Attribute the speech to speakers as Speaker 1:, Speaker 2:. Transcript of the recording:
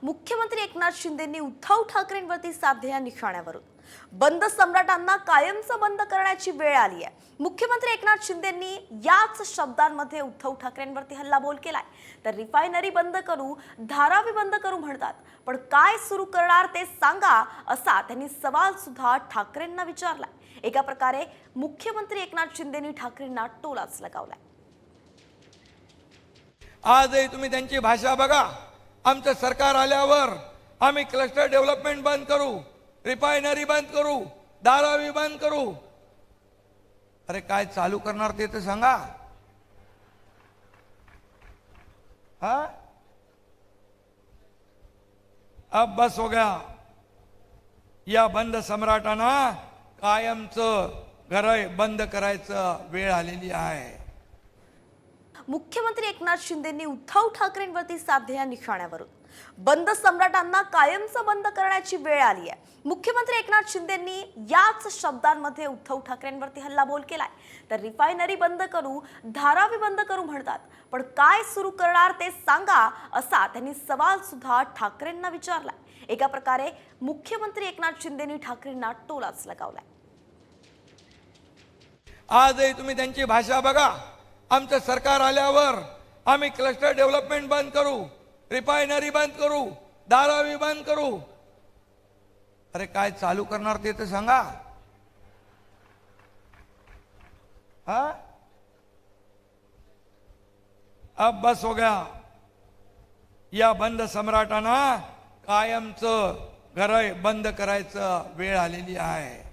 Speaker 1: मुख्यमंत्री एकनाथ शिंदेंनी उद्धव ठाकरेंवरती साधलेल्या निशाण्यावरून बंद सम्राटांना कायमचं बंद करण्याची वेळ आली आहे। मुख्यमंत्री एकनाथ शिंदेंनी याच शब्दांमध्ये उद्धव ठाकरेंवरती हल्लाबोल केलाय। तर रिफायनरी बंद करू, धारावी बंद करू म्हणतात, पण काय सुरू करणार ते सांगा, असा त्यांनी सवाल सुद्धा ठाकरेंना विचारलाय। एका प्रकारे मुख्यमंत्री एकनाथ शिंदेंनी ठाकरेंना टोलाच लगावलाय।
Speaker 2: आजही तुम्ही त्यांची भाषा बघा, आमचं सरकार आल्यावर आम्ही क्लस्टर डेव्हलपमेंट बंद करू, रिफायनरी बंद करू, धारावी बंद करू। अरे काय चालू करणार ते तर सांगा। हा, अब बस हो गया। या बंद सम्राटांना कायमचं घर बंद करायचं वेळ आलेली आहे।
Speaker 1: मुख्यमंत्री एकनाथ शिंदेंनी उद्धव ठाकरेंवरती साधलेल्या निशाण्यावरून बंद सम्राटांना कायमचं बंद करण्याची वेळ आली आहे। मुख्यमंत्री एकनाथ शिंदेंनी याच शब्दांमध्ये उद्धव ठाकरेंवरती हल्लाबोल केलाय। तर रिफायनरी बंद करू, धारावी बंद करू म्हणतात, पण काय सुरू करणार ते सांगा, असा त्यांनी सवाल सुद्धा ठाकरेंना विचारलाय। एका प्रकारे मुख्यमंत्री एकनाथ शिंदेंनी ठाकरेंना टोलाच लगावलाय।
Speaker 2: आजही तुम्ही त्यांची भाषा बघा, आमचं सरकार आल्यावर आम्ही क्लस्टर डेव्हलपमेंट बंद करू, रिफायनरी बंद करू, धारावी बंद करू। अरे काय चालू करणार ते तर सांगा। हा, अब बस हो गया। या बंद सम्राटांना कायमचं घर बंद करायचं वेळ आलेली आहे।